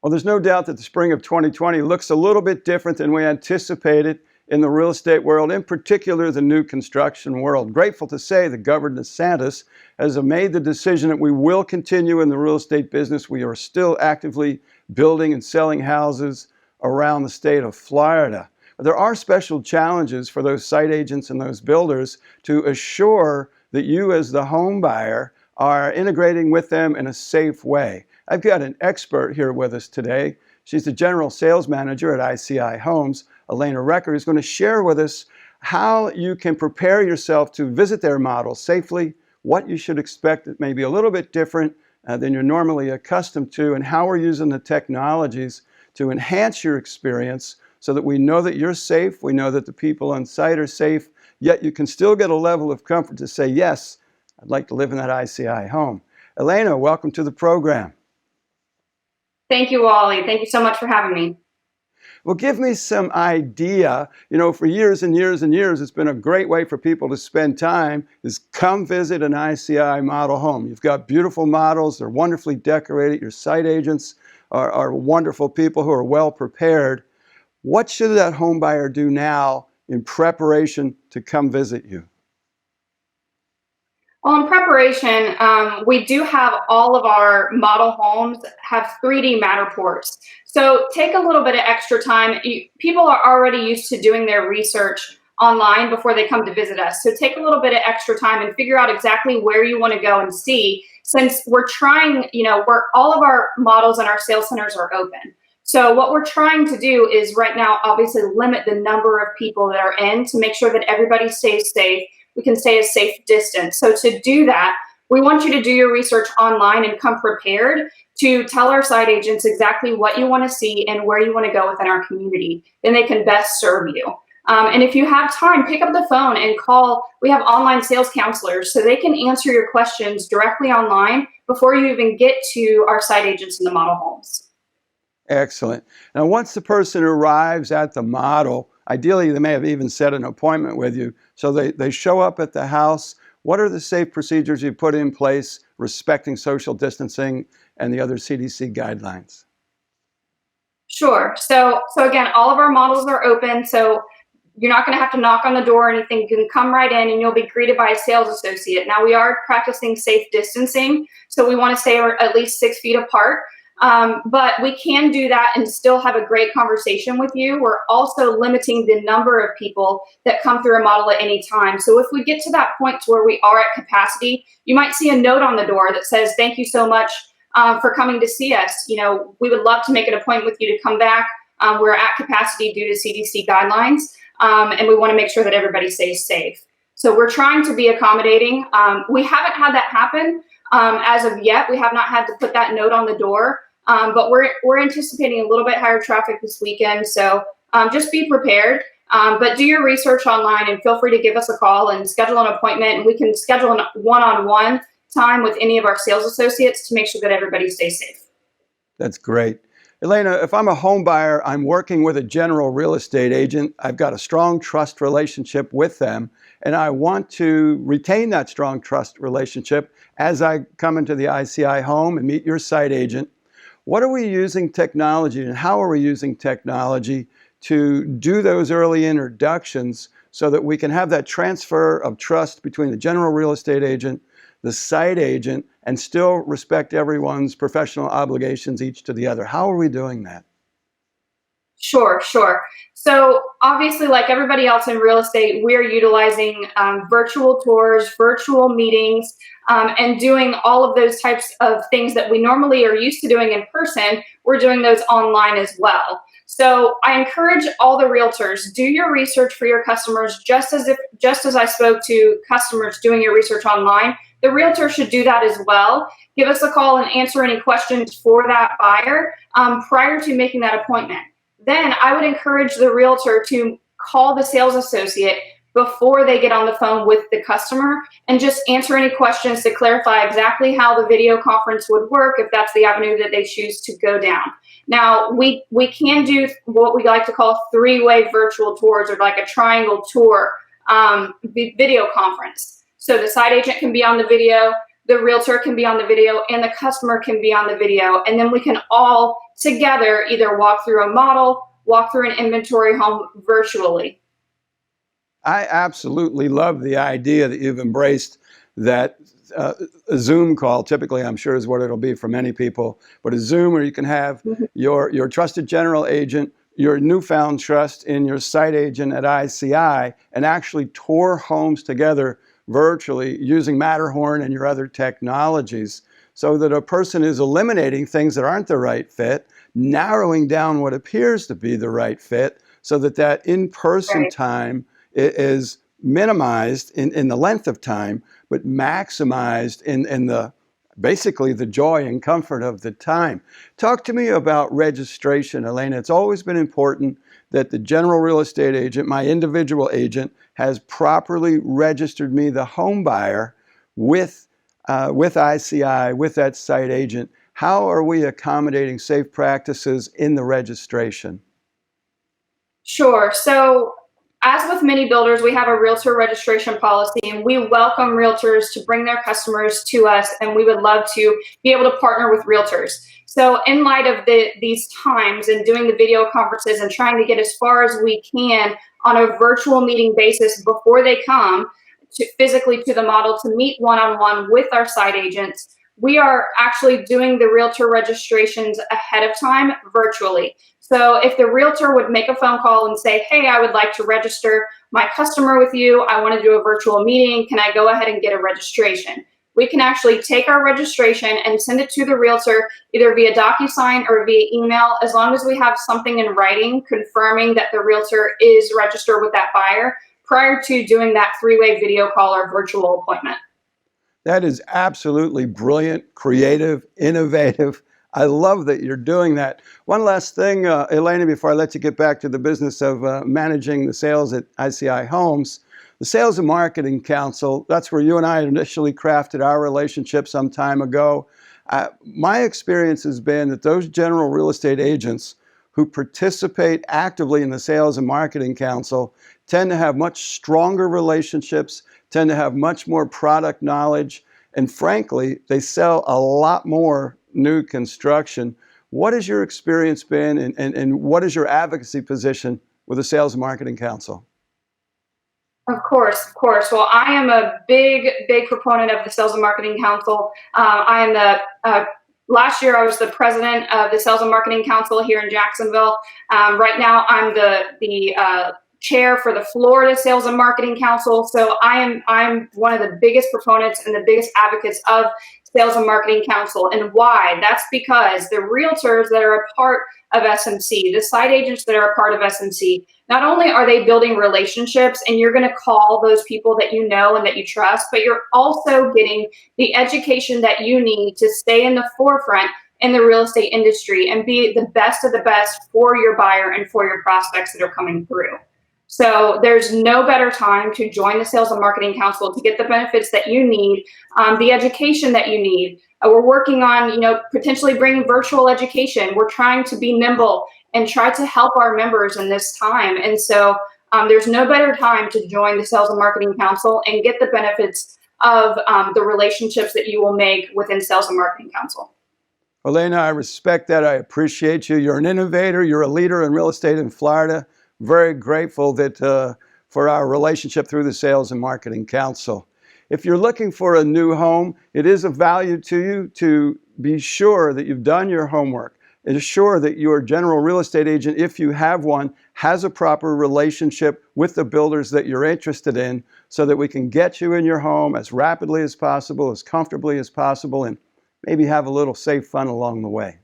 Well, there's no doubt that the spring of 2020 looks a little bit different than we anticipated in the real estate world, in particular the new construction world. Grateful to say that Governor DeSantis has made the decision that we will continue in the real estate business. We are still actively building and selling houses around the state of Florida. There are special challenges for those site agents and those builders to assure that you as the home buyer are integrating with them in a safe way. I've got an expert here with us today. She's the general sales manager at ICI Homes, Alaina Record, who's going to share with us how you can prepare yourself to visit their model safely, what you should expect that may be a little bit different than you're normally accustomed to, and how we're using the technologies to enhance your experience so that we know that you're safe, we know that the people on site are safe, yet you can still get a level of comfort to say, yes, I'd like to live in that ICI home. Alaina, welcome to the program. Thank you, Wally. Thank you so much for having me. Well, give me some idea. You know, for years and years and years, it's been a great way for people to spend time is come visit an ICI model home. You've got beautiful models. They're wonderfully decorated. Your site agents are wonderful people who are well prepared. What should that home buyer do now in preparation to come visit you? Well, in preparation, we do have all of our model homes have 3D Matterports. So take a little bit of extra time. People are already used to doing their research online before they come to visit us. So take a little bit of extra time and figure out exactly where you want to go and see. Since we're trying, all of our models and our sales centers are open. So what we're trying to do is right now, obviously limit the number of people that are in to make sure that everybody stays safe. We can stay a safe distance. So to do that, we want you to do your research online and come prepared to tell our site agents exactly what you want to see and where you want to go within our community. Then they can best serve you. And if you have time, pick up the phone and call. We have online sales counselors, so they can answer your questions directly online before you even get to our site agents in the model homes. Excellent. Now, once the person arrives at the model, ideally, they may have even set an appointment with you. So they show up at the house. What are the safe procedures you put in place respecting social distancing and the other CDC guidelines? Sure. So again, all of our models are open. So you're not going to have to knock on the door or anything. You can come right in and you'll be greeted by a sales associate. Now, we are practicing safe distancing. So we want to stay at least 6 feet apart. But we can do that and still have a great conversation with you. We're also limiting the number of people that come through a model at any time. So if we get to that point to where we are at capacity, you might see a note on the door that says, "Thank you so much for coming to see us. We would love to make an appointment with you to come back. We're at capacity due to CDC guidelines, and we want to make sure that everybody stays safe." So we're trying to be accommodating. We haven't had that happen as of yet. We have not had to put that note on the door. But we're anticipating a little bit higher traffic this weekend, so just be prepared. But do your research online and feel free to give us a call and schedule an appointment, and we can schedule a one-on-one time with any of our sales associates to make sure that everybody stays safe. That's great. Alaina, if I'm a home buyer, I'm working with a general real estate agent, I've got a strong trust relationship with them, and I want to retain that strong trust relationship as I come into the ICI home and meet your site agent. What are we using technology and how are we using technology to do those early introductions so that we can have that transfer of trust between the general real estate agent, the site agent, and still respect everyone's professional obligations each to the other? How are we doing that? Sure. So obviously, like everybody else in real estate, we're utilizing virtual tours, virtual meetings, and doing all of those types of things that we normally are used to doing in person. We're doing those online as well. So I encourage all the realtors, do your research for your customers, just as I spoke to customers doing your research online. The realtor should do that as well. Give us a call and answer any questions for that buyer prior to making that appointment. Then I would encourage the realtor to call the sales associate before they get on the phone with the customer and just answer any questions to clarify exactly how the video conference would work if that's the avenue that they choose to go down. Now, we can do what we like to call three-way virtual tours, or like a triangle tour video conference. So the site agent can be on the video, the realtor can be on the video, and the customer can be on the video. And then we can all together either walk through a model, walk through an inventory home virtually. I absolutely love the idea that you've embraced that a Zoom call, typically I'm sure is what it'll be for many people, but a Zoom where you can have your trusted general agent, your newfound trust in your site agent at ICI, and actually tour homes together virtually using Matterhorn and your other technologies, so that a person is eliminating things that aren't the right fit, narrowing down what appears to be the right fit, so that that in-person time is minimized in the length of time, but maximized in the basically the joy and comfort of the time. Talk to me about registration, Alaina. It's always been important that the general real estate agent, my individual agent, has properly registered me, the home buyer, with ICI, with that site agent. How are we accommodating safe practices in the registration? Sure. So, as with many builders, we have a realtor registration policy, and we welcome realtors to bring their customers to us, and we would love to be able to partner with realtors. So, in light of these times and doing the video conferences and trying to get as far as we can on a virtual meeting basis before they come physically to the model to meet one-on-one with our site agents, we are actually doing the realtor registrations ahead of time virtually. So if the realtor would make a phone call and say, hey, I would like to register my customer with you, I want to do a virtual meeting, can I go ahead and get a registration? We can actually take our registration and send it to the realtor either via DocuSign or via email, as long as we have something in writing confirming that the realtor is registered with that buyer prior to doing that three-way video call or virtual appointment. That is absolutely brilliant, creative, innovative. I love that you're doing that. One last thing, Alaina, before I let you get back to the business of managing the sales at ICI Homes. The Sales and Marketing Council, that's where you and I initially crafted our relationship some time ago. My experience has been that those general real estate agents who participate actively in the Sales and Marketing Council tend to have much stronger relationships, tend to have much more product knowledge, and frankly, they sell a lot more new construction. What has your experience been, and what is your advocacy position with the Sales and Marketing Council? Of course, of course. Well, I am a big proponent of the Sales and Marketing Council. I am the last year I was the president of the Sales and Marketing Council here in Jacksonville. Right now, I'm the chair for the Florida Sales and Marketing Council. So I'm one of the biggest proponents and the biggest advocates of Sales and Marketing Council. And why? That's because the realtors that are a part of SMC, the site agents that are a part of SMC, not only are they building relationships and you're going to call those people that you know and that you trust, but you're also getting the education that you need to stay in the forefront in the real estate industry and be the best of the best for your buyer and for your prospects that are coming through. So there's no better time to join the Sales and Marketing Council to get the benefits that you need, the education that you need. We're working on, potentially bringing virtual education. We're trying to be nimble and try to help our members in this time. And so there's no better time to join the Sales and Marketing Council and get the benefits of the relationships that you will make within Sales and Marketing Council. Alaina, I respect that. I appreciate you. You're an innovator. You're a leader in real estate in Florida. Very grateful that for our relationship through the Sales and Marketing Council. If you're looking for a new home, it is of value to you to be sure that you've done your homework. Ensure that your general real estate agent, if you have one, has a proper relationship with the builders that you're interested in, so that we can get you in your home as rapidly as possible, as comfortably as possible, and maybe have a little safe fun along the way.